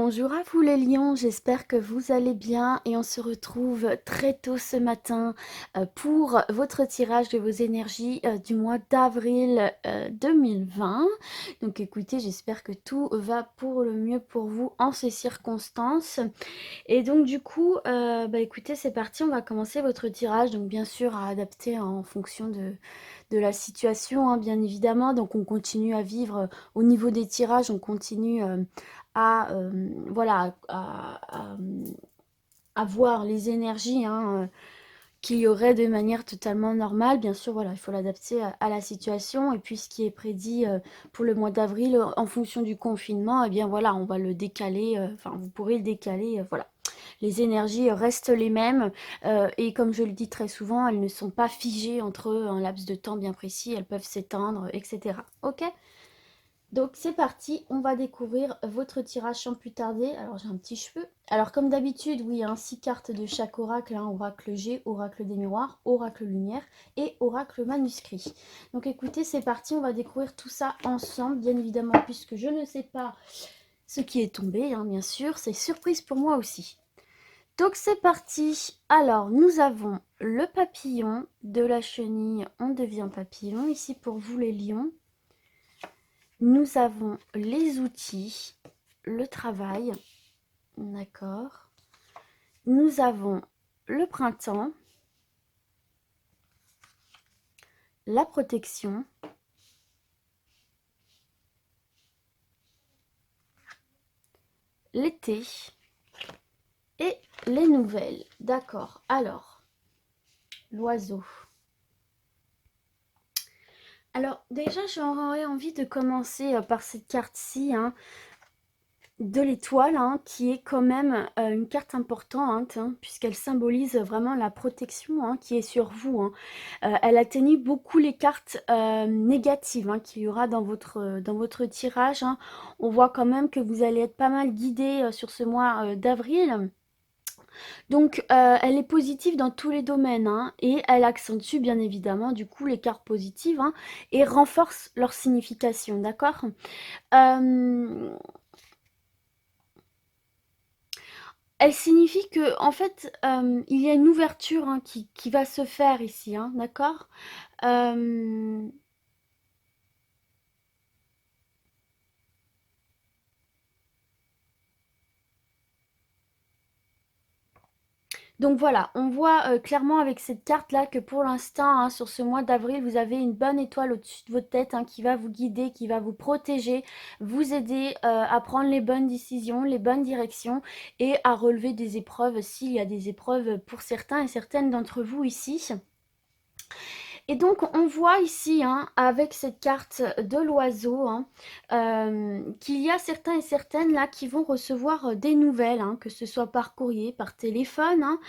Bonjour à vous les lions, j'espère que vous allez bien et on se retrouve très tôt ce matin pour votre tirage de vos énergies du mois d'avril 2020. Donc écoutez, j'espère que tout va pour le mieux pour vous en ces circonstances. Et donc du coup, écoutez, c'est parti, on va commencer votre tirage. Donc bien sûr à adapter en fonction de la situation, hein, bien évidemment. Donc on continue à vivre au niveau des tirages, on continue voilà, à voir les énergies qu'il y aurait de manière totalement normale. Bien sûr, voilà, il faut l'adapter à la situation. Et puis, ce qui est prédit pour le mois d'avril, en fonction du confinement, eh bien voilà, on va le décaler. Enfin, vous pourrez le décaler. Voilà. Les énergies restent les mêmes. Et comme je le dis très souvent, elles ne sont pas figées entre un laps de temps bien précis. Elles peuvent s'éteindre, etc. Ok? Donc c'est parti, on va découvrir votre tirage sans plus tarder. Alors j'ai un petit cheveu. Alors comme d'habitude, oui, 6 cartes de chaque oracle, hein, oracle G, oracle des miroirs, oracle lumière et oracle manuscrit. Donc écoutez, c'est parti, on va découvrir tout ça ensemble, bien évidemment, puisque je ne sais pas ce qui est tombé, hein, bien sûr, c'est surprise pour moi aussi. Donc c'est parti. Alors nous avons le papillon, de la chenille, on devient papillon, ici pour vous les lions. Nous avons les outils, le travail, d'accord. Nous avons le printemps, la protection, l'été et les nouvelles. D'accord, alors, l'oiseau. Alors déjà, j'aurais envie de commencer par cette carte-ci, hein, de l'étoile, hein, qui est quand même une carte importante, hein, puisqu'elle symbolise vraiment la protection, hein, qui est sur vous, hein. Elle atténue beaucoup les cartes négatives, hein, qu'il y aura dans votre tirage, hein. On voit quand même que vous allez être pas mal guidé sur ce mois d'avril. Donc elle est positive dans tous les domaines, hein, et elle accentue bien évidemment du coup les cartes positives, hein, et renforce leur signification, d'accord. euh, Elle signifie que, en fait, il y a une ouverture, hein, qui va se faire ici, hein, d'accord? Euh, donc voilà, on voit clairement avec cette carte-là que pour l'instant, hein, sur ce mois d'avril, vous avez une bonne étoile au-dessus de votre tête, hein, qui va vous guider, qui va vous protéger, vous aider à prendre les bonnes décisions, les bonnes directions et à relever des épreuves s'il y a des épreuves pour certains et certaines d'entre vous ici. Et donc, on voit ici, hein, avec cette carte de l'oiseau, hein, qu'il y a certains et certaines là qui vont recevoir des nouvelles, hein, que ce soit par courrier, par téléphone, hein.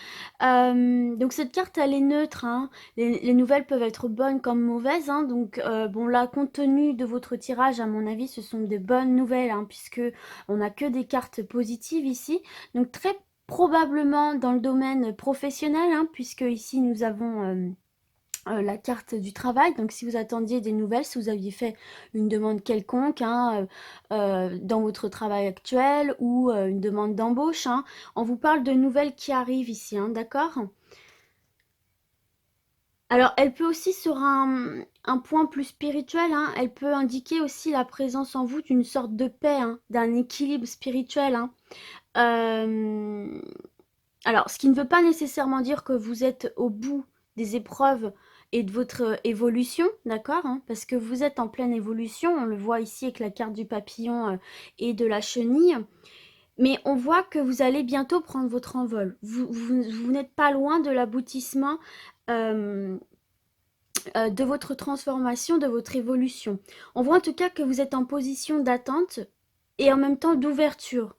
Donc, cette carte, elle est neutre, hein. Les nouvelles peuvent être bonnes comme mauvaises, hein. Donc, bon, là, compte tenu de votre tirage, à mon avis, ce sont de bonnes nouvelles, hein, puisque on n'a que des cartes positives ici. Donc, très probablement dans le domaine professionnel, hein, puisque ici, nous avons la carte du travail. Donc, si vous attendiez des nouvelles, si vous aviez fait une demande quelconque, hein, dans votre travail actuel ou une demande d'embauche, hein, on vous parle de nouvelles qui arrivent ici, hein, d'accord? Alors, elle peut aussi sur un point plus spirituel, hein, elle peut indiquer aussi la présence en vous d'une sorte de paix, hein, d'un équilibre spirituel, hein. Euh, Alors, ce qui ne veut pas nécessairement dire que vous êtes au bout des épreuves et de votre évolution, d'accord, hein, parce que vous êtes en pleine évolution, on le voit ici avec la carte du papillon et de la chenille, mais on voit que vous allez bientôt prendre votre envol. Vous n'êtes pas loin de l'aboutissement euh, de votre transformation, de votre évolution. On voit en tout cas que vous êtes en position d'attente et en même temps d'ouverture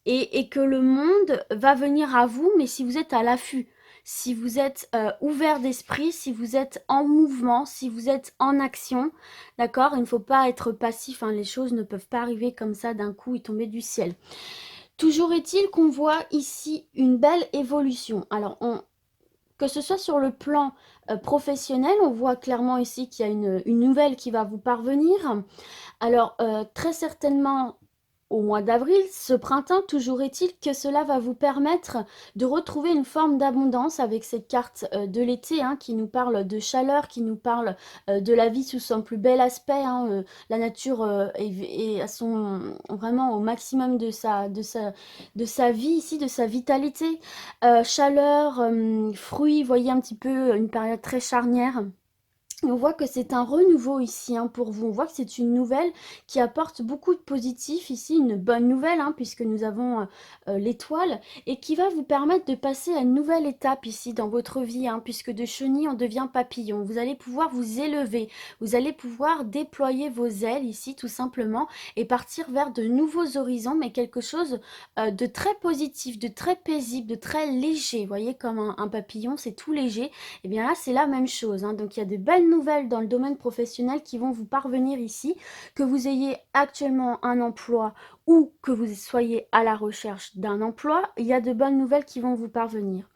et que le monde va venir à vous, mais si vous êtes à l'affût, si vous êtes ouvert d'esprit, si vous êtes en mouvement, si vous êtes en action, d'accord? Il ne faut pas être passif, hein, les choses ne peuvent pas arriver comme ça d'un coup et tomber du ciel. Toujours est-il qu'on voit ici une belle évolution. Alors, que ce soit sur le plan professionnel, on voit clairement ici qu'il y a une nouvelle qui va vous parvenir. Alors, très certainement, au mois d'avril, ce printemps, toujours est-il que cela va vous permettre de retrouver une forme d'abondance avec cette carte de l'été hein, qui nous parle de chaleur, qui nous parle de la vie sous son plus bel aspect. Hein, la nature est à son, vraiment au maximum de sa vie ici, de sa vitalité. Chaleur, fruits, vous voyez un petit peu une période très charnière. On voit que c'est un renouveau ici hein, pour vous. On voit que c'est une nouvelle qui apporte beaucoup de positif ici, une bonne nouvelle hein, puisque nous avons l'étoile et qui va vous permettre de passer à une nouvelle étape ici dans votre vie hein, puisque de chenille on devient papillon. Vous allez pouvoir vous élever, vous allez pouvoir déployer vos ailes ici tout simplement et partir vers de nouveaux horizons mais quelque chose de très positif, de très paisible, de très léger. Vous voyez comme un papillon c'est tout léger. Et bien là c'est la même chose. Hein. Donc il y a de belles nouvelles dans le domaine professionnel qui vont vous parvenir ici, que vous ayez actuellement un emploi ou que vous soyez à la recherche d'un emploi, il y a de bonnes nouvelles qui vont vous parvenir.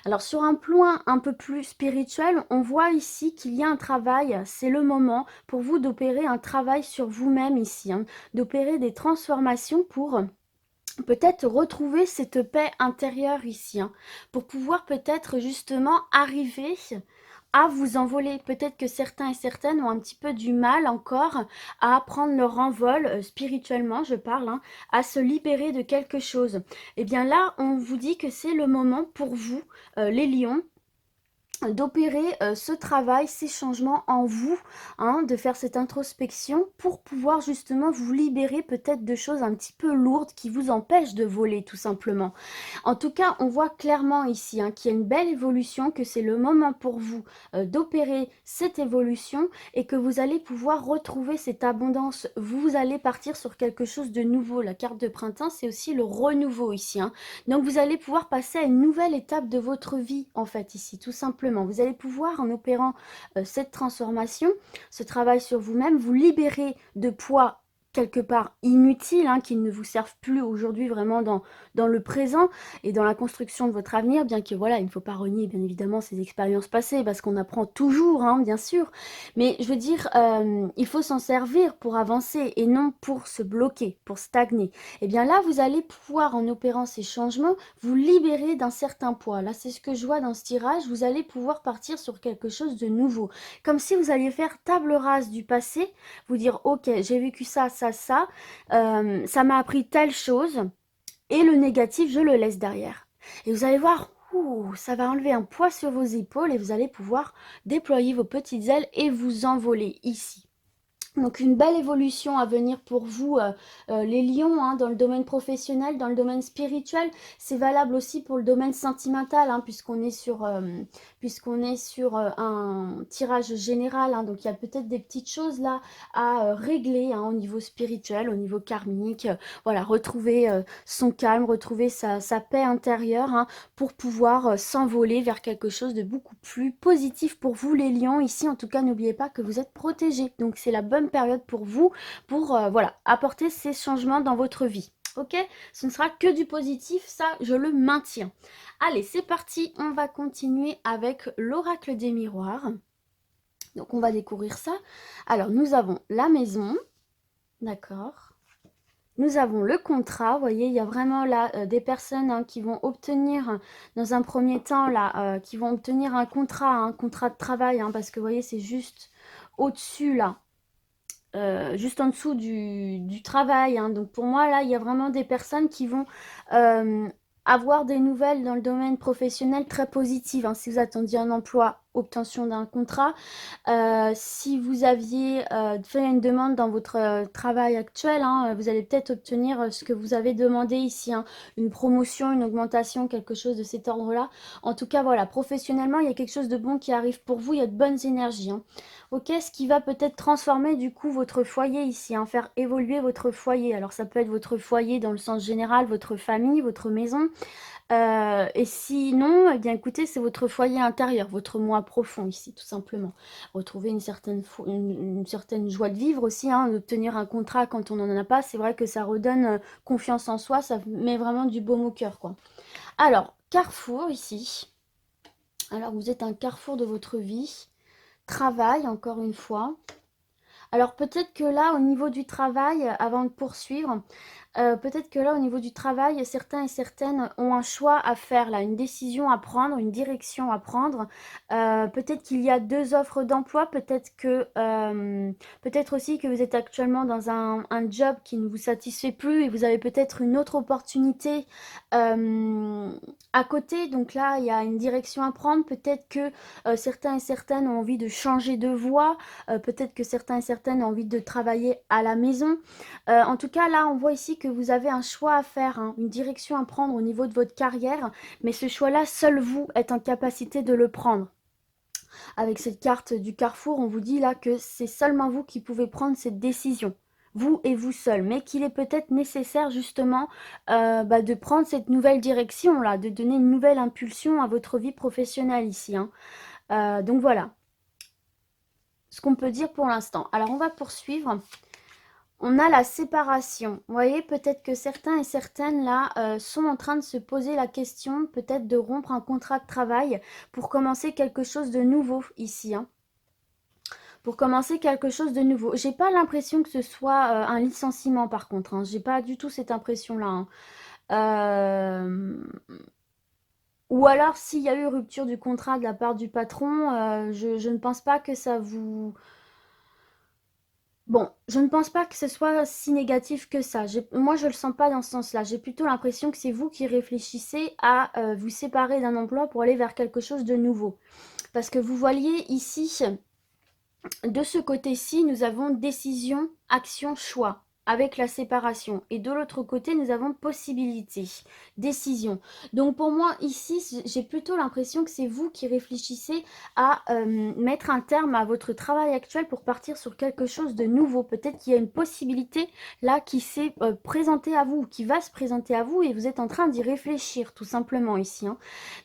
Alors sur un plan un peu plus spirituel, on voit ici qu'il y a un travail, c'est le moment pour vous d'opérer un travail sur vous-même ici, hein, d'opérer des transformations pour peut-être retrouver cette paix intérieure ici, hein, pour pouvoir peut-être justement arriver à vous envoler. Peut-être que certains et certaines ont un petit peu du mal encore à prendre leur envol, spirituellement je parle, hein, à se libérer de quelque chose. Et bien là, on vous dit que c'est le moment pour vous, les lions, d'opérer ce travail, ces changements en vous, hein, de faire cette introspection pour pouvoir justement vous libérer peut-être de choses un petit peu lourdes qui vous empêchent de voler tout simplement. En tout cas, on voit clairement ici hein, qu'il y a une belle évolution, que c'est le moment pour vous d'opérer cette évolution et que vous allez pouvoir retrouver cette abondance. Vous allez partir sur quelque chose de nouveau. La carte de printemps, c'est aussi le renouveau ici. Hein. Donc vous allez pouvoir passer à une nouvelle étape de votre vie en fait ici, tout simplement. Vous allez pouvoir, en opérant cette transformation, ce travail sur vous-même, vous libérer de poids quelque part inutiles, hein, qui ne vous servent plus aujourd'hui vraiment dans le présent et dans la construction de votre avenir, bien que voilà, il ne faut pas renier bien évidemment ces expériences passées, parce qu'on apprend toujours, hein, bien sûr, mais je veux dire, il faut s'en servir pour avancer et non pour se bloquer, pour stagner. Et bien là, vous allez pouvoir, en opérant ces changements, vous libérer d'un certain poids. Là, c'est ce que je vois dans ce tirage, vous allez pouvoir partir sur quelque chose de nouveau. Comme si vous alliez faire table rase du passé, vous dire, ok, j'ai vécu ça, ça m'a appris telle chose, et le négatif, je le laisse derrière. Et vous allez voir, ouh, ça va enlever un poids sur vos épaules et vous allez pouvoir déployer vos petites ailes et vous envoler ici. Donc une belle évolution à venir pour vous, les lions, hein, dans le domaine professionnel, dans le domaine spirituel. C'est valable aussi pour le domaine sentimental, hein, puisqu'on est sur un tirage général. Hein, donc il y a peut-être des petites choses là à régler hein, au niveau spirituel, au niveau karmique. Voilà, retrouver son calme, retrouver sa paix intérieure hein, pour pouvoir s'envoler vers quelque chose de beaucoup plus positif pour vous les lions. Ici en tout cas, n'oubliez pas que vous êtes protégés. Donc c'est la bonne période pour vous pour voilà, apporter ces changements dans votre vie. Ok, ce ne sera que du positif, ça je le maintiens. Allez, c'est parti, on va continuer avec l'oracle des miroirs. Donc on va découvrir ça. Alors nous avons la maison, d'accord. Nous avons le contrat, vous voyez, il y a vraiment là des personnes hein, qui vont obtenir, dans un premier temps, là, qui vont obtenir un contrat de travail, hein, parce que vous voyez, c'est juste au-dessus, là, juste en dessous du travail. Hein. Donc pour moi, là, il y a vraiment des personnes qui vont avoir des nouvelles dans le domaine professionnel très positives. Hein. Si vous attendiez un emploi, obtention d'un contrat. Si vous aviez fait une demande dans votre travail actuel, hein, vous allez peut-être obtenir ce que vous avez demandé ici, hein, une promotion, une augmentation, quelque chose de cet ordre-là. En tout cas, voilà, professionnellement, il y a quelque chose de bon qui arrive pour vous, il y a de bonnes énergies. Hein. Ok, ce qui va peut-être transformer du coup votre foyer ici, hein, faire évoluer votre foyer. Alors ça peut être votre foyer dans le sens général, votre famille, votre maison. Et sinon, eh bien écoutez, c'est votre foyer intérieur, votre moi profond ici, tout simplement. Retrouver une certaine joie de vivre aussi, hein, d'obtenir un contrat quand on n'en a pas, c'est vrai que ça redonne confiance en soi, ça met vraiment du baume au cœur, quoi. Alors, carrefour ici. Alors, vous êtes un carrefour de votre vie. Travail, encore une fois. Alors peut-être que là, au niveau du travail, avant de poursuivre, peut-être que là, au niveau du travail, certains et certaines ont un choix à faire, là, une décision à prendre, une direction à prendre. Peut-être qu'il y a deux offres d'emploi, peut-être aussi que vous êtes actuellement dans un job qui ne vous satisfait plus et vous avez peut-être une autre opportunité à côté. Donc là, il y a une direction à prendre. Peut-être que certains et certaines ont envie de changer de voie. Peut-être que certains et certaines ont envie de travailler à la maison. En tout cas, là, on voit ici que vous avez un choix à faire, hein, une direction à prendre au niveau de votre carrière, mais ce choix-là, seul vous êtes en capacité de le prendre. Avec cette carte du carrefour, on vous dit là que c'est seulement vous qui pouvez prendre cette décision. Vous et vous seul, mais qu'il est peut-être nécessaire justement de prendre cette nouvelle direction là, de donner une nouvelle impulsion à votre vie professionnelle ici, hein. Donc voilà ce qu'on peut dire pour l'instant. Alors on va poursuivre. On a la séparation. Vous voyez, peut-être que certains et certaines là sont en train de se poser la question, peut-être de rompre un contrat de travail pour commencer quelque chose de nouveau ici, hein. Pour commencer quelque chose de nouveau. J'ai pas l'impression que ce soit un licenciement par contre, hein. J'ai pas du tout cette impression-là, hein. Euh, Ou alors, s'il y a eu rupture du contrat de la part du patron, je ne pense pas que ça vous... Bon, je ne pense pas que ce soit si négatif que ça. Moi, je le sens pas dans ce sens-là. J'ai plutôt l'impression que c'est vous qui réfléchissez à vous séparer d'un emploi pour aller vers quelque chose de nouveau. Parce que vous voyez ici, de ce côté-ci, nous avons décision, action, choix avec la séparation. Et de l'autre côté, nous avons possibilité, décision. Donc pour moi, ici, j'ai plutôt l'impression que c'est vous qui réfléchissez à mettre un terme à votre travail actuel pour partir sur quelque chose de nouveau. Peut-être qu'il y a une possibilité là qui s'est présentée à vous, qui va se présenter à vous et vous êtes en train d'y réfléchir tout simplement ici, hein.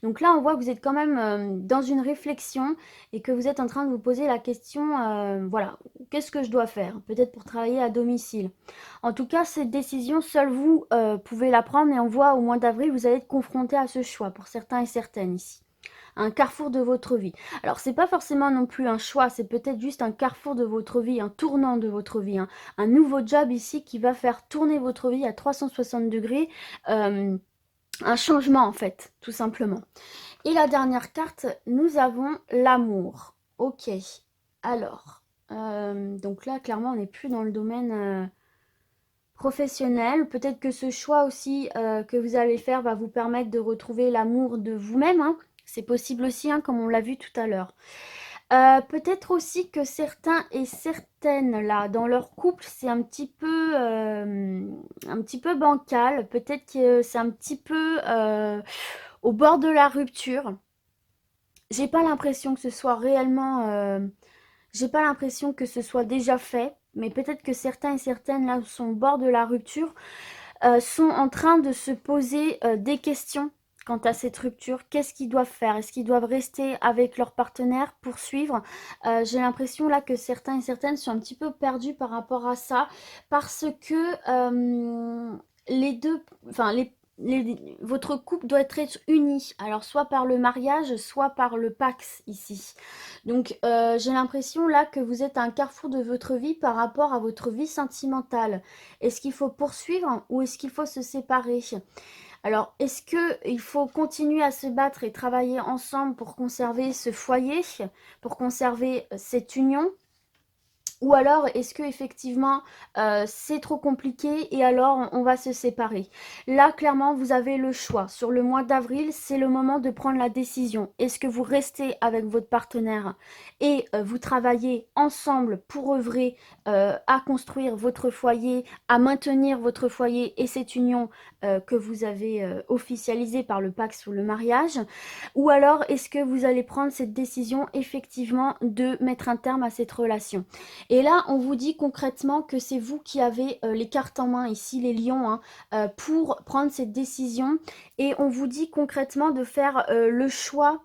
Donc là, on voit que vous êtes quand même dans une réflexion et que vous êtes en train de vous poser la question, voilà, qu'est-ce que je dois faire? Peut-être pour travailler à domicile. En tout cas, cette décision, seul vous pouvez la prendre et on voit au mois d'avril, vous allez être confronté à ce choix pour certains et certaines ici. Un carrefour de votre vie. Alors, c'est pas forcément non plus un choix, c'est peut-être juste un carrefour de votre vie, un tournant de votre vie, hein. Un nouveau job ici qui va faire tourner votre vie à 360 degrés. Un changement en fait, tout simplement. Et la dernière carte, nous avons l'amour. Ok, alors, donc là, clairement, on n'est plus dans le domaine professionnel. Peut-être que ce choix aussi que vous allez faire va vous permettre de retrouver l'amour de vous-même, hein. C'est possible aussi, hein, comme on l'a vu tout à l'heure. Peut-être aussi que certains et certaines, là, dans leur couple, c'est un petit peu bancal. Peut-être que c'est un petit peu au bord de la rupture. J'ai pas l'impression que ce soit réellement, j'ai pas l'impression que ce soit déjà fait, mais peut-être que certains et certaines là sont au bord de la rupture, sont en train de se poser des questions quant à cette rupture. Qu'est-ce qu'ils doivent faire? Est-ce qu'ils doivent rester avec leur partenaire, poursuivre? J'ai l'impression là que certains et certaines sont un petit peu perdus par rapport à ça, parce que les deux, enfin votre couple doit être uni, alors soit par le mariage, soit par le Pax ici. Donc j'ai l'impression là que vous êtes à un carrefour de votre vie par rapport à votre vie sentimentale. Est-ce qu'il faut poursuivre ou est-ce qu'il faut se séparer? Alors, est-ce qu'il faut continuer à se battre et travailler ensemble pour conserver ce foyer, pour conserver cette union? Ou alors, est-ce que effectivement c'est trop compliqué et alors on va se séparer? Là, clairement, vous avez le choix. Sur le mois d'avril, c'est le moment de prendre la décision. Est-ce que vous restez avec votre partenaire et vous travaillez ensemble pour œuvrer à construire votre foyer, à maintenir votre foyer et cette union que vous avez officialisée par le Pax ou le mariage? Ou alors, est-ce que vous allez prendre cette décision effectivement de mettre un terme à cette relation? Et là, on vous dit concrètement que c'est vous qui avez les cartes en main, ici les lions, hein, pour prendre cette décision. Et on vous dit concrètement de faire le choix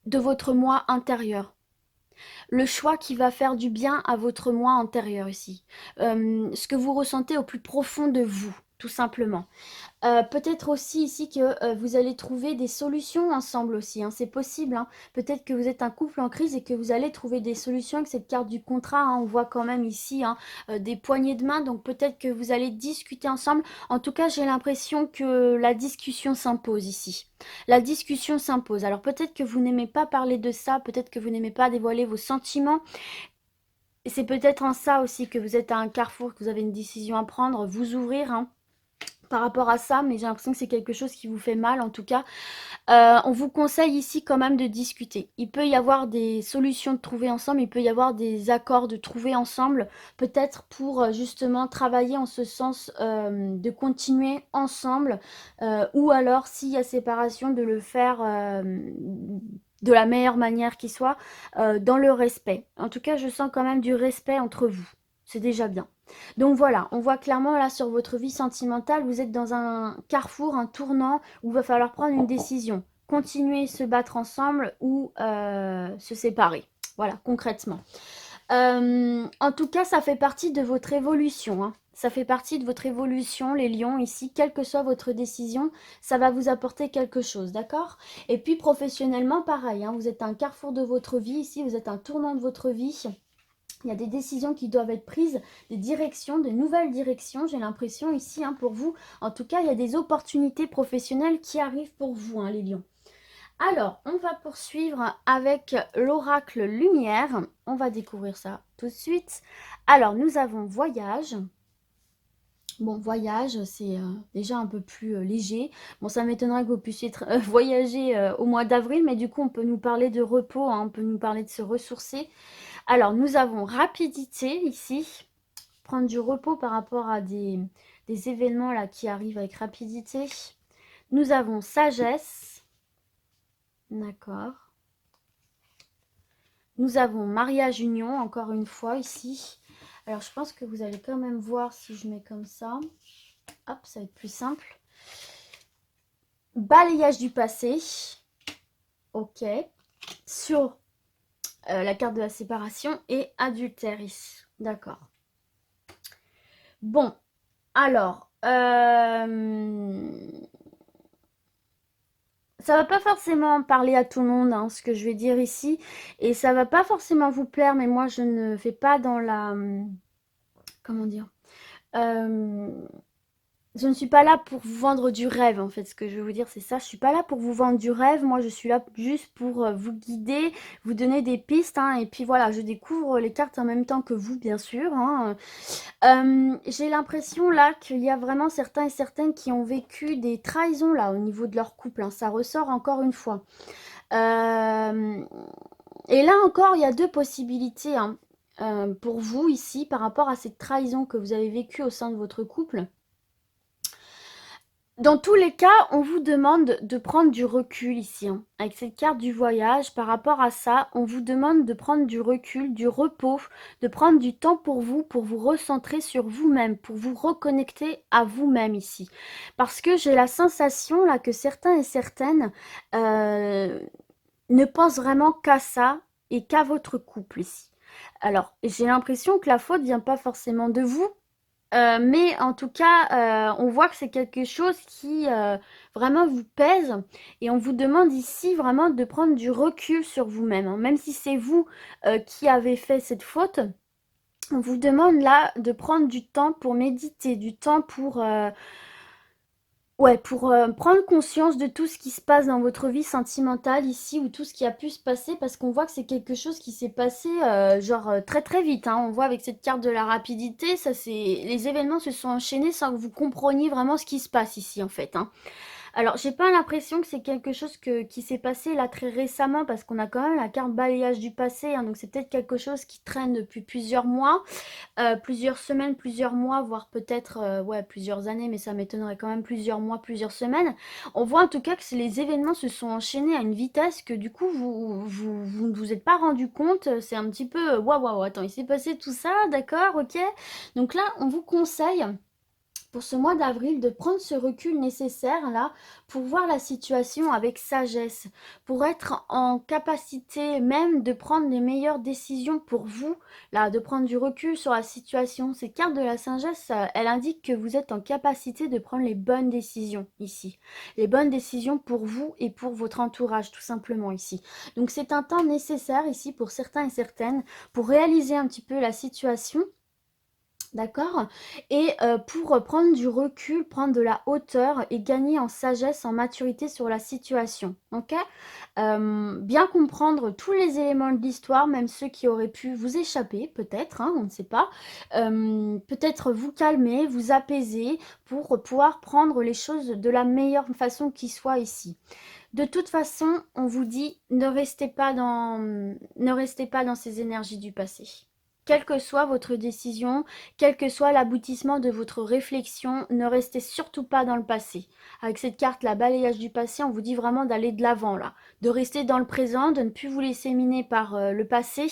de votre moi intérieur. Le choix qui va faire du bien à votre moi intérieur ici. Ce que vous ressentez au plus profond de vous. tout simplement. Peut-être aussi ici que vous allez trouver des solutions ensemble aussi, hein, c'est possible, hein. Peut-être que vous êtes un couple en crise et que vous allez trouver des solutions avec cette carte du contrat, hein. On voit quand même ici, hein, des poignées de main, donc peut-être que vous allez discuter ensemble. En tout cas, j'ai l'impression que la discussion s'impose ici. La discussion s'impose. Alors peut-être que vous n'aimez pas parler de ça, peut-être que vous n'aimez pas dévoiler vos sentiments. Et c'est peut-être en ça aussi que vous êtes à un carrefour, que vous avez une décision à prendre, vous ouvrir, hein, par rapport à ça, mais j'ai l'impression que c'est quelque chose qui vous fait mal en tout cas. On vous conseille ici quand même de discuter. Il peut y avoir des solutions de trouver ensemble, il peut y avoir des accords de trouver ensemble, peut-être pour justement travailler en ce sens de continuer ensemble, ou alors s'il y a séparation, de le faire de la meilleure manière qui soit, dans le respect. En tout cas, je sens quand même du respect entre vous. C'est déjà bien. Donc voilà, on voit clairement là sur votre vie sentimentale, vous êtes dans un carrefour, un tournant où il va falloir prendre une décision. Continuer, se battre ensemble ou se séparer. Voilà, concrètement. En tout cas, ça fait partie de votre évolution, hein. Ça fait partie de votre évolution, les lions, ici, quelle que soit votre décision, ça va vous apporter quelque chose, d'accord? Et puis professionnellement, pareil, hein, vous êtes à un carrefour de votre vie, ici, vous êtes un tournant de votre vie. Il y a des décisions qui doivent être prises, des directions, de nouvelles directions, j'ai l'impression ici, hein, pour vous. En tout cas, il y a des opportunités professionnelles qui arrivent pour vous, hein, les lions. Alors, on va poursuivre avec l'oracle lumière. On va découvrir ça tout de suite. Alors, nous avons voyage. Bon, voyage, c'est déjà un peu plus léger. Bon, ça m'étonnerait que vous puissiez voyager au mois d'avril, mais du coup, on peut nous parler de repos, hein, on peut nous parler de se ressourcer. Alors, nous avons rapidité ici, prendre du repos par rapport à des événements là qui arrivent avec rapidité. Nous avons sagesse, d'accord. Nous avons mariage union, encore une fois ici. Alors, je pense que vous allez quand même voir si je mets comme ça. Hop, ça va être plus simple. Balayage du passé. Ok. Sur la carte de la séparation et adultère ici. D'accord. Bon, alors, ça va pas forcément parler à tout le monde, hein, ce que je vais dire ici, et ça va pas forcément vous plaire, mais moi je ne fais pas dans la, comment dire, euh, je ne suis pas là pour vous vendre du rêve, en fait, ce que je veux vous dire, c'est ça. Je suis pas là pour vous vendre du rêve. Moi, je suis là juste pour vous guider, vous donner des pistes, hein, et puis voilà, je découvre les cartes en même temps que vous, bien sûr, hein. J'ai l'impression là qu'il y a vraiment certains et certaines qui ont vécu des trahisons là au niveau de leur couple, hein. Ça ressort encore une fois. Et là encore, il y a deux possibilités, hein, pour vous ici par rapport à cette trahison que vous avez vécue au sein de votre couple. Dans tous les cas, on vous demande de prendre du recul ici, hein. Avec cette carte du voyage, par rapport à ça, on vous demande de prendre du recul, du repos, de prendre du temps pour vous recentrer sur vous-même, pour vous reconnecter à vous-même ici. Parce que j'ai la sensation là que certains et certaines ne pensent vraiment qu'à ça et qu'à votre couple ici. Alors, j'ai l'impression que la faute vient pas forcément de vous, mais en tout cas, on voit que c'est quelque chose qui vraiment vous pèse et on vous demande ici vraiment de prendre du recul sur vous-même, hein. Même si c'est vous qui avez fait cette faute, on vous demande là de prendre du temps pour méditer, du temps pour ouais, pour prendre conscience de tout ce qui se passe dans votre vie sentimentale ici, ou tout ce qui a pu se passer, parce qu'on voit que c'est quelque chose qui s'est passé genre très très vite, hein. On voit avec cette carte de la rapidité, ça c'est les événements se sont enchaînés sans que vous compreniez vraiment ce qui se passe ici en fait, hein. Alors, j'ai pas l'impression que c'est quelque chose qui s'est passé là très récemment, parce qu'on a quand même la carte balayage du passé, hein, donc c'est peut-être quelque chose qui traîne depuis plusieurs mois, plusieurs semaines, plusieurs mois, voire peut-être ouais, plusieurs années, mais ça m'étonnerait quand même plusieurs mois, plusieurs semaines. On voit en tout cas que les événements se sont enchaînés à une vitesse que du coup vous ne vous êtes pas rendu compte. C'est un petit peu waouh, waouh, attends, il s'est passé tout ça, d'accord, ok. Donc là, on vous conseille pour ce mois d'avril, de prendre ce recul nécessaire là pour voir la situation avec sagesse, pour être en capacité même de prendre les meilleures décisions pour vous, là, de prendre du recul sur la situation. Cette carte de la sagesse, elle indique que vous êtes en capacité de prendre les bonnes décisions ici. Les bonnes décisions pour vous et pour votre entourage, tout simplement ici. Donc c'est un temps nécessaire ici pour certains et certaines pour réaliser un petit peu la situation. D'accord. Et pour prendre du recul, prendre de la hauteur et gagner en sagesse, en maturité sur la situation. Ok. Bien comprendre tous les éléments de l'histoire, même ceux qui auraient pu vous échapper, peut-être, hein, on ne sait pas. Peut-être vous calmer, vous apaiser pour pouvoir prendre les choses de la meilleure façon qui soit ici. De toute façon, on vous dit, ne restez pas dans ces énergies du passé. Quelle que soit votre décision, quel que soit l'aboutissement de votre réflexion, ne restez surtout pas dans le passé. Avec cette carte, la balayage du passé, on vous dit vraiment d'aller de l'avant là, de rester dans le présent, de ne plus vous laisser miner par le passé,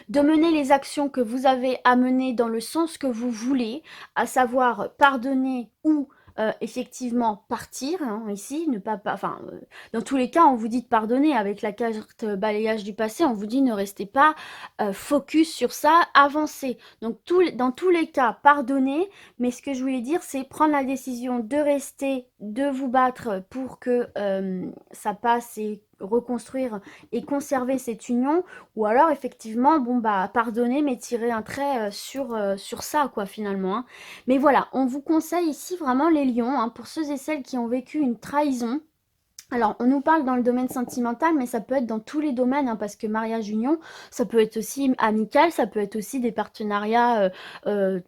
de mener les actions que vous avez à mener dans le sens que vous voulez, à savoir pardonner ou effectivement partir, hein, ici, ne pas, enfin, dans tous les cas, on vous dit de pardonner avec la carte balayage du passé, on vous dit ne restez pas focus sur ça, avancez. Donc, dans tous les cas, pardonnez, mais ce que je voulais dire, c'est prendre la décision de rester, de vous battre pour que ça passe et reconstruire et conserver cette union, ou alors effectivement, bon bah pardonner, mais tirer un trait sur ça, quoi, finalement. Hein. Mais voilà, on vous conseille ici vraiment les lions, hein, pour ceux et celles qui ont vécu une trahison. Alors, on nous parle dans le domaine sentimental, mais ça peut être dans tous les domaines, hein, parce que mariage, union, ça peut être aussi amical, ça peut être aussi des partenariats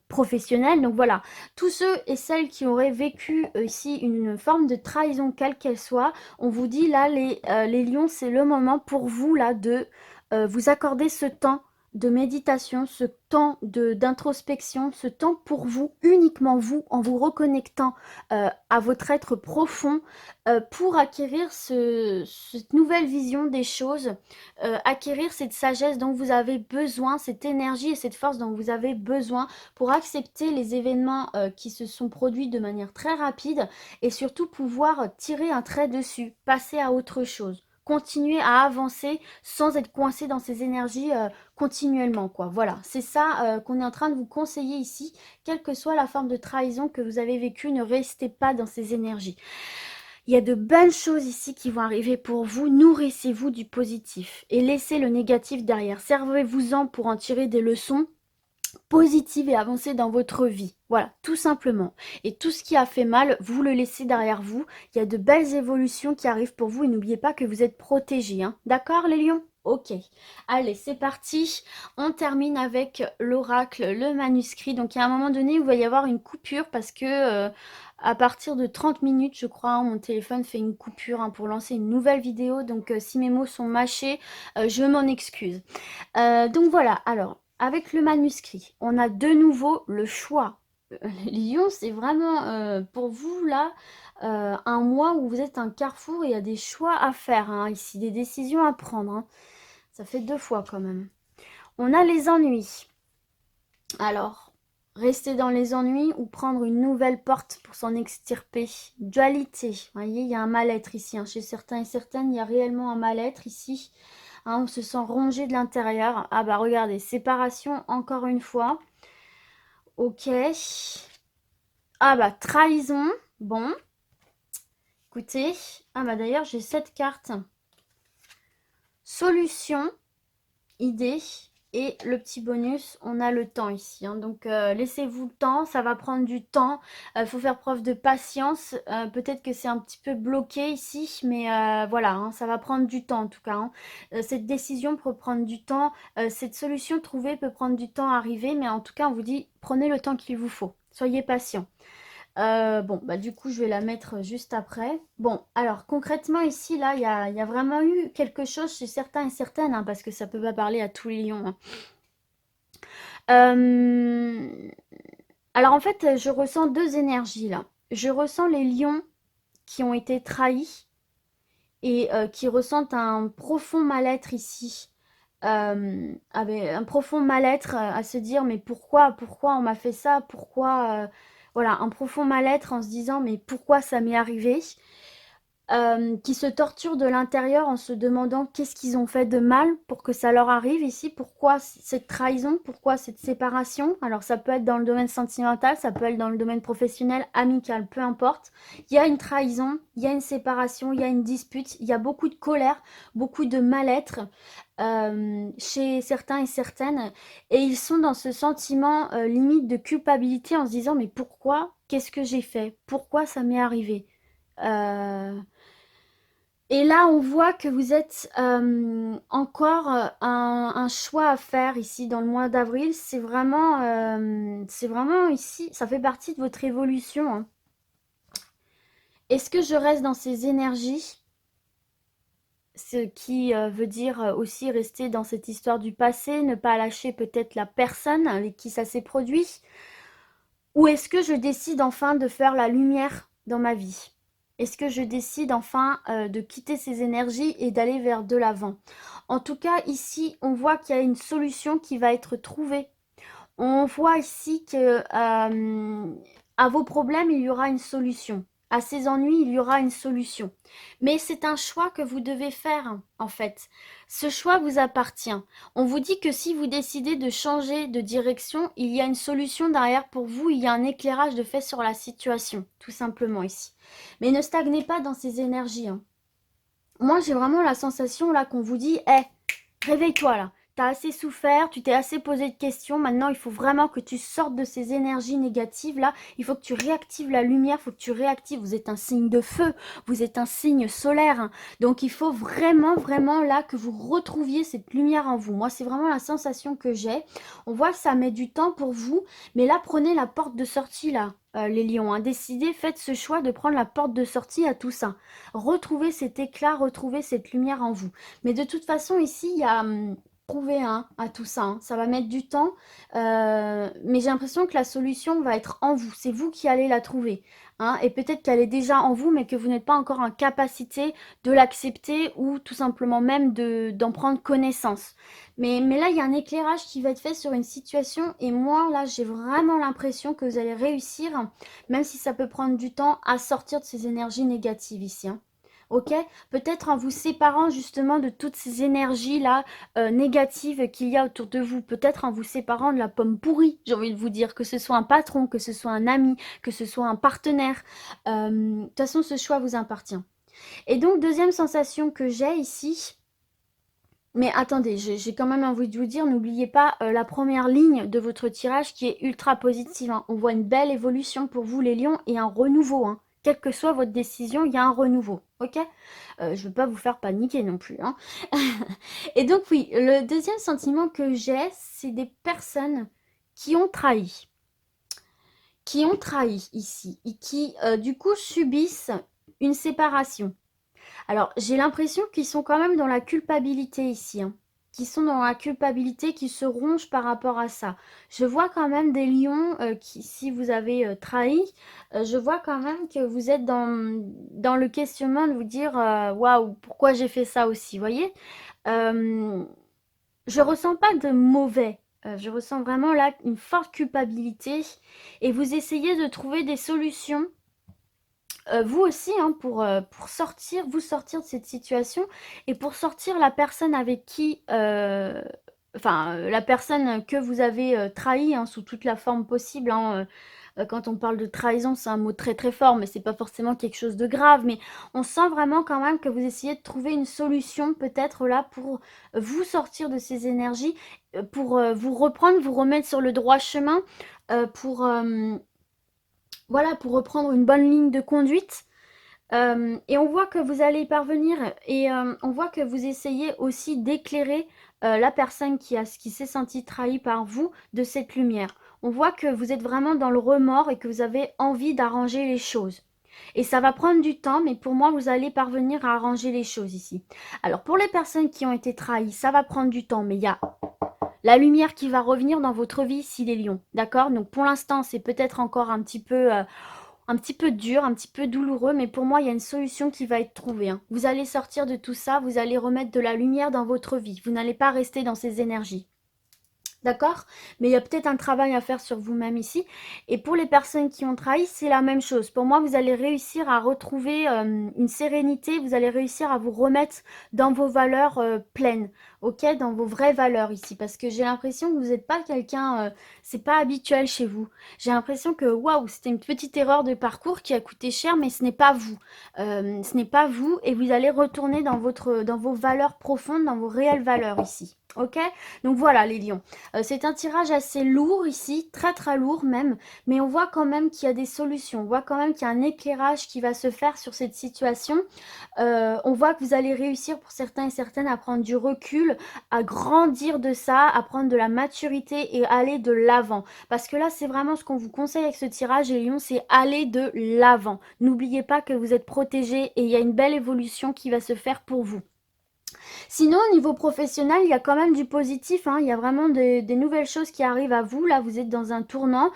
professionnels. Donc voilà, tous ceux et celles qui auraient vécu ici une forme de trahison, quelle qu'elle soit, on vous dit là, les lions, c'est le moment pour vous là de vous accorder ce temps de méditation, ce temps d'introspection, ce temps pour vous, uniquement vous, en vous reconnectant à votre être profond, pour acquérir cette nouvelle vision des choses, acquérir cette sagesse dont vous avez besoin, cette énergie et cette force dont vous avez besoin pour accepter les événements qui se sont produits de manière très rapide et surtout pouvoir tirer un trait dessus, passer à autre chose. Continuer à avancer sans être coincé dans ces énergies continuellement, quoi. Voilà, c'est ça qu'on est en train de vous conseiller ici. Quelle que soit la forme de trahison que vous avez vécue, ne restez pas dans ces énergies. Il y a de belles choses ici qui vont arriver pour vous. Nourrissez-vous du positif et laissez le négatif derrière. Servez-vous-en pour en tirer des leçons positives et avancer dans votre vie. Voilà, tout simplement. Et tout ce qui a fait mal, vous le laissez derrière vous. Il y a de belles évolutions qui arrivent pour vous et n'oubliez pas que vous êtes protégés. Hein. D'accord les lions? Ok. Allez, c'est parti. On termine avec l'oracle, le manuscrit. Donc, il y a un moment donné où il va y avoir une coupure parce que à partir de 30 minutes, je crois, hein, mon téléphone fait une coupure hein, pour lancer une nouvelle vidéo. Donc, si mes mots sont mâchés, je m'en excuse. Donc, voilà. Alors, avec le manuscrit, on a de nouveau le choix. Lyon, c'est vraiment pour vous là un mois où vous êtes un carrefour et il y a des choix à faire hein, ici, des décisions à prendre. Hein. Ça fait 2 fois quand même. On a les ennuis. Alors, rester dans les ennuis ou prendre une nouvelle porte pour s'en extirper. Dualité. Vous voyez, il y a un mal-être ici. Hein. Chez certains et certaines, il y a réellement un mal-être ici. Hein, on se sent rongé de l'intérieur. Ah bah regardez, séparation encore une fois. Ok. Ah bah trahison. Bon. Écoutez. Ah bah d'ailleurs, j'ai 7 cartes. Solution. Idée. Et le petit bonus, on a le temps ici. Hein. Donc, laissez-vous le temps. Ça va prendre du temps. Il faut faire preuve de patience. Peut-être que c'est un petit peu bloqué ici. Mais voilà, hein, ça va prendre du temps en tout cas. Hein. Cette décision peut prendre du temps. Cette solution trouvée peut prendre du temps à arriver. Mais en tout cas, on vous dit, prenez le temps qu'il vous faut. Soyez patient. Bon, bah du coup, je vais la mettre juste après. Bon, alors concrètement ici, là, il y a vraiment eu quelque chose chez certains et certaines, hein, parce que ça peut pas parler à tous les lions. Hein. Alors en fait, je ressens 2 énergies là. Je ressens les lions qui ont été trahis et qui ressentent un profond mal-être ici. Avec un profond mal-être à se dire mais pourquoi on m'a fait ça? Pourquoi voilà, un profond mal-être en se disant mais pourquoi ça m'est arrivé? Qui se torturent de l'intérieur en se demandant qu'est-ce qu'ils ont fait de mal pour que ça leur arrive ici, pourquoi cette trahison, pourquoi cette séparation. Alors ça peut être dans le domaine sentimental, ça peut être dans le domaine professionnel, amical, peu importe. Il y a une trahison, il y a une séparation, il y a une dispute, il y a beaucoup de colère, beaucoup de mal-être chez certains et certaines, et ils sont dans ce sentiment limite de culpabilité en se disant mais pourquoi, qu'est-ce que j'ai fait, pourquoi ça m'est arrivé. Euh, et là, on voit que vous êtes encore un choix à faire ici dans le mois d'avril. C'est vraiment ici, ça fait partie de votre évolution, hein. Est-ce que je reste dans ces énergies? Ce qui veut dire aussi rester dans cette histoire du passé, ne pas lâcher peut-être la personne avec qui ça s'est produit. Ou est-ce que je décide enfin de faire la lumière dans ma vie? Est-ce que je décide enfin de quitter ces énergies et d'aller vers de l'avant? En tout cas, ici, on voit qu'il y a une solution qui va être trouvée. On voit ici que à vos problèmes, il y aura une solution. À ces ennuis, il y aura une solution. Mais c'est un choix que vous devez faire, en fait. Ce choix vous appartient. On vous dit que si vous décidez de changer de direction, il y a une solution derrière pour vous, il y a un éclairage de fait sur la situation, tout simplement ici. Mais ne stagnez pas dans ces énergies, hein. Moi, j'ai vraiment la sensation là qu'on vous dit, hé, réveille-toi là. T'as assez souffert, tu t'es assez posé de questions. Maintenant, il faut vraiment que tu sortes de ces énergies négatives là. Il faut que tu réactives la lumière, il faut que tu réactives. Vous êtes un signe de feu, vous êtes un signe solaire, hein. Donc, il faut vraiment, vraiment là que vous retrouviez cette lumière en vous. Moi, c'est vraiment la sensation que j'ai. On voit que ça met du temps pour vous, mais là, prenez la porte de sortie là. Les lions, hein. Décidez, faites ce choix de prendre la porte de sortie à tout ça. Retrouvez cet éclat, retrouvez cette lumière en vous. Mais de toute façon, ici, il y a trouver à tout ça, hein. Ça va mettre du temps, mais j'ai l'impression que la solution va être en vous. C'est vous qui allez la trouver, hein. Et peut-être qu'elle est déjà en vous, mais que vous n'êtes pas encore en capacité de l'accepter ou tout simplement même d'en prendre connaissance. Mais là, il y a un éclairage qui va être fait sur une situation et moi, là, j'ai vraiment l'impression que vous allez réussir, même si ça peut prendre du temps, à sortir de ces énergies négatives ici, hein. Ok? Peut-être en vous séparant justement de toutes ces énergies-là négatives qu'il y a autour de vous. Peut-être en vous séparant de la pomme pourrie, j'ai envie de vous dire, que ce soit un patron, que ce soit un ami, que ce soit un partenaire. De toute façon, ce choix vous appartient. Et donc, deuxième sensation que j'ai ici, mais attendez, j'ai quand même envie de vous dire, n'oubliez pas la première ligne de votre tirage qui est ultra positive, hein. On voit une belle évolution pour vous les lions et un renouveau, hein. Quelle que soit votre décision, il y a un renouveau, ok? Je ne veux pas vous faire paniquer non plus, hein. Et donc oui, le deuxième sentiment que j'ai, c'est des personnes qui ont trahi. Qui ont trahi ici et qui du coup subissent une séparation. Alors, j'ai l'impression qu'ils sont quand même dans la culpabilité ici, hein. Qui sont dans la culpabilité, qui se rongent par rapport à ça. Je vois quand même des lions qui, si vous avez trahi, je vois quand même que vous êtes dans le questionnement de vous dire waouh, pourquoi j'ai fait ça aussi, vous voyez? Euh, je ressens pas de mauvais. Je ressens vraiment là une forte culpabilité et vous essayez de trouver des solutions vous aussi, hein, pour sortir, vous sortir de cette situation et pour sortir la personne avec qui, enfin, la personne que vous avez trahie, hein, sous toute la forme possible, hein, quand on parle de trahison, c'est un mot très très fort, mais c'est pas forcément quelque chose de grave. Mais on sent vraiment quand même que vous essayez de trouver une solution, peut-être là, pour vous sortir de ces énergies, pour vous reprendre, vous remettre sur le droit chemin, pour voilà, pour reprendre une bonne ligne de conduite. Et on voit que vous allez y parvenir et on voit que vous essayez aussi d'éclairer la personne qui s'est sentie trahie par vous de cette lumière. On voit que vous êtes vraiment dans le remords et que vous avez envie d'arranger les choses. Et ça va prendre du temps, mais pour moi, vous allez parvenir à arranger les choses ici. Alors, pour les personnes qui ont été trahies, ça va prendre du temps, mais il y a la lumière qui va revenir dans votre vie si les lions. D'accord? Donc, pour l'instant, c'est peut-être encore un petit peu dur, un petit peu douloureux, mais pour moi, il y a une solution qui va être trouvée, hein. Vous allez sortir de tout ça, vous allez remettre de la lumière dans votre vie. Vous n'allez pas rester dans ces énergies. D'accord? Mais il y a peut-être un travail à faire sur vous-même ici. Et pour les personnes qui ont trahi, c'est la même chose. Pour moi, vous allez réussir à retrouver une sérénité, vous allez réussir à vous remettre dans vos valeurs pleines, ok? Dans vos vraies valeurs ici. Parce que j'ai l'impression que vous n'êtes pas quelqu'un, c'est pas habituel chez vous. J'ai l'impression que, waouh, c'était une petite erreur de parcours qui a coûté cher, mais ce n'est pas vous. Ce n'est pas vous et vous allez retourner dans vos valeurs profondes, dans vos réelles valeurs ici. Ok? Donc voilà les lions. C'est un tirage assez lourd ici, très très lourd même, mais on voit quand même qu'il y a des solutions. On voit quand même qu'il y a un éclairage qui va se faire sur cette situation. On voit que vous allez réussir pour certains et certaines à prendre du recul, à grandir de ça, à prendre de la maturité et aller de l'avant. Parce que là, c'est vraiment ce qu'on vous conseille avec ce tirage, les lions, c'est aller de l'avant. N'oubliez pas que vous êtes protégés et il y a une belle évolution qui va se faire pour vous. Sinon, au niveau professionnel, il y a quand même du positif, hein. Il y a vraiment des nouvelles choses qui arrivent à vous. Là, vous êtes dans un tournant.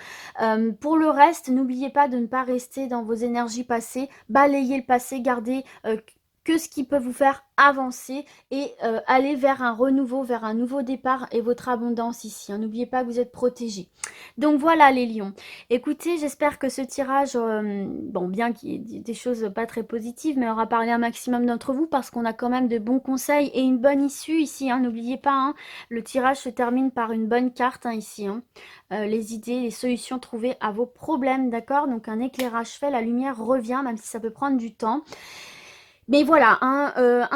Pour le reste, n'oubliez pas de ne pas rester dans vos énergies passées. Balayez le passé, gardez que ce qui peut vous faire avancer et aller vers un renouveau, vers un nouveau départ et votre abondance ici, hein. N'oubliez pas que vous êtes protégés. Donc voilà les lions. Écoutez, j'espère que ce tirage, bon, bien qu'il y ait des choses pas très positives, mais aura parlé un maximum d'entre vous parce qu'on a quand même de bons conseils et une bonne issue ici, hein. N'oubliez pas, hein, le tirage se termine par une bonne carte, hein, ici, hein. Les idées, les solutions trouvées à vos problèmes, d'accord? Donc un éclairage fait, la lumière revient, même si ça peut prendre du temps. Mais voilà, hein,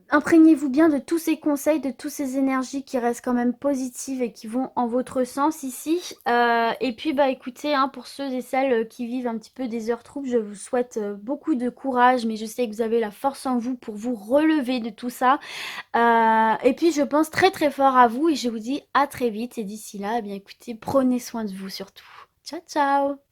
imprégnez-vous bien de tous ces conseils, de toutes ces énergies qui restent quand même positives et qui vont en votre sens ici. Et puis, bah écoutez, hein, pour ceux et celles qui vivent un petit peu des heures troubles, je vous souhaite beaucoup de courage, mais je sais que vous avez la force en vous pour vous relever de tout ça. Et puis, je pense très très fort à vous et je vous dis à très vite. Et d'ici là, eh bien écoutez, prenez soin de vous surtout. Ciao, ciao!